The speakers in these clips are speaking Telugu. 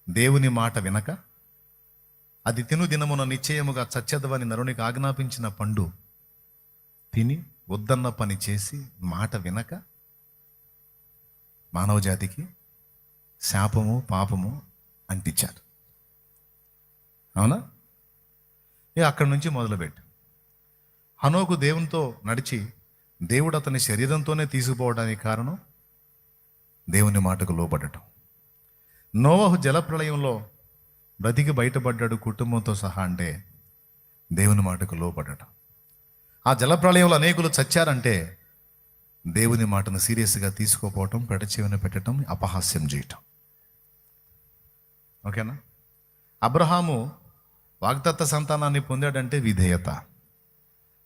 దేవుని మాట వినక అది తిను దినమున నిశ్చయముగా చచ్చెదవని నరునికి ఆజ్ఞాపించిన పండు తిని వద్దన్న పని చేసి మాట వినక మానవ జాతికి శాపము పాపము అంటించారు. అవునా? అక్కడి నుంచి మొదలుపెట్టు. హనోకు దేవునితో నడిచి దేవుడు అతని శరీరంతోనే తీసుకుపోవడానికి కారణం దేవుని మాటకు లోబడటం. నోవహు జలప్రళయంలో బ్రతికి బయటపడ్డాడు కుటుంబంతో సహా అంటే దేవుని మాటకు లోబడటం. ఆ జలప్రళయంలో అనేకులు చచ్చారంటే దేవుని మాటను సీరియస్గా తీసుకోపోవటం, పెడచెవిన పెట్టడం, అపహాస్యం చేయటం. ఓకేనా? అబ్రహాము వాగ్దత్త సంతానాన్ని పొందాడంటే విధేయత.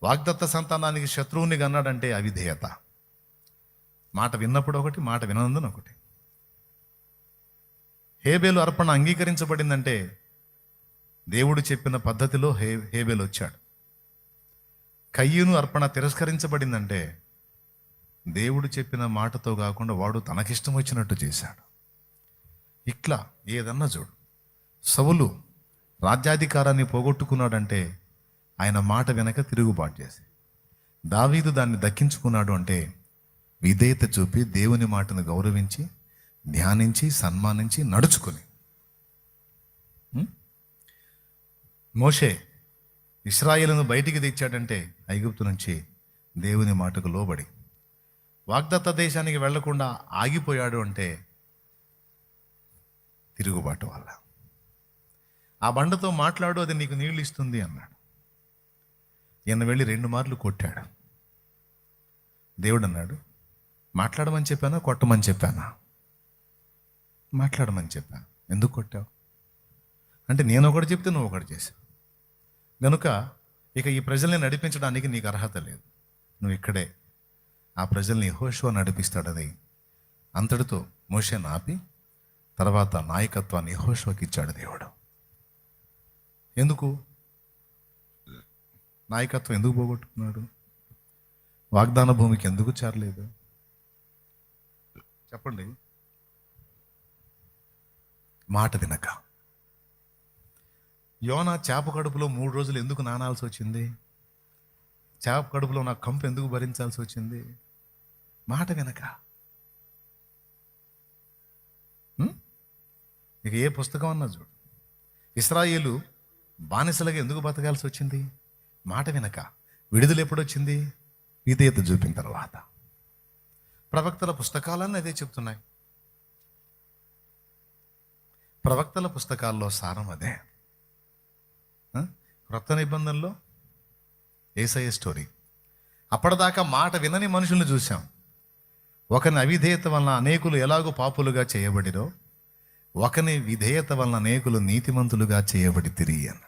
వాగ్దత్త సంతానానికి శత్రువుని కన్నాడంటే అవిధేయత. మాట విన్నప్పుడు ఒకటి, మాట వినందున ఒకటి. హేబేలు అర్పణ అంగీకరించబడిందంటే దేవుడు చెప్పిన పద్ధతిలో హేబేలు వచ్చాడు. కయ్యూను అర్పణ తిరస్కరించబడిందంటే దేవుడు చెప్పిన మాటతో కాకుండా వాడు తనకిష్టం వచ్చినట్టు చేశాడు. ఇట్లా ఏదన్నా చూడు. సౌలు రాజ్యాధికారాన్ని పోగొట్టుకున్నాడంటే ఆయన మాట వెనక తిరుగుబాటు చేసి, దావీదు దాన్ని దక్కించుకున్నాడు అంటే విధేయత చూపి దేవుని మాటను గౌరవించి ధ్యానించి సన్మానించి నడుచుకొని. మోషే ఇశ్రాయేలును బయటికి తెచ్చాడంటే ఐగుప్తు నుంచి దేవుని మాటకు లోబడి. వాగ్దత్త దేశానికి వెళ్లకుండా ఆగిపోయాడు అంటే తిరుగుబాటు వల్ల. ఆ బండతో మాట్లాడు, అది నీకు నీళ్ళు ఇస్తుంది అన్నాడు. ఈయన వెళ్ళి 2 మార్లు కొట్టాడు. దేవుడు అన్నాడు, మాట్లాడమని చెప్పానా కొట్టమని చెప్పానా? మాట్లాడమని చెప్పాను. ఎందుకు కొట్టావు అంటే నేను ఒకటి చెప్తే నువ్వు ఒకటి చేసావు కనుక ఇక ఈ ప్రజల్ని నడిపించడానికి నీకు అర్హత లేదు. నువ్వు ఇక్కడే ఆ ప్రజల్ని యెహోషువ నడిపిస్తాడని అంతటితో మోషేను ఆపి తర్వాత నాయకత్వాన్ని యెహోషువకి ఇచ్చాడు దేవుడు. ఎందుకు నాయకత్వం ఎందుకు పోగొట్టుకున్నాడు? వాగ్దాన భూమికి ఎందుకు చేరలేదు చెప్పండి? మాట వినక. యోనా చేప కడుపులో 3 రోజులు ఎందుకు నానాల్సి వచ్చింది? చేప కడుపులో నా కంపు ఎందుకు భరించాల్సి వచ్చింది? మాట వినక. ఇక ఏ పుస్తకం అన్నా చూడు. ఇశ్రాయేలు బానిసలుగా ఎందుకు బతకాల్సి వచ్చింది? మాట వినక. విడుదల ఎప్పుడొచ్చింది? విధేయత చూపిన తర్వాత. ప్రవక్తల పుస్తకాలన్నీ అదే చెప్తున్నాయి. ప్రవక్తల పుస్తకాల్లో సారం అదే. క్రొత్త నిబంధనలో యేసయ్య స్టోరీ. అప్పటిదాకా మాట వినని మనుషుల్ని చూసాం. ఒకని అవిధేయత వలన అనేకులు ఎలాగో పాపులుగా చేయబడిరో, ఒకని విధేయత వలన అనేకులు నీతిమంతులుగా చేయబడి తిరిగి అన్న.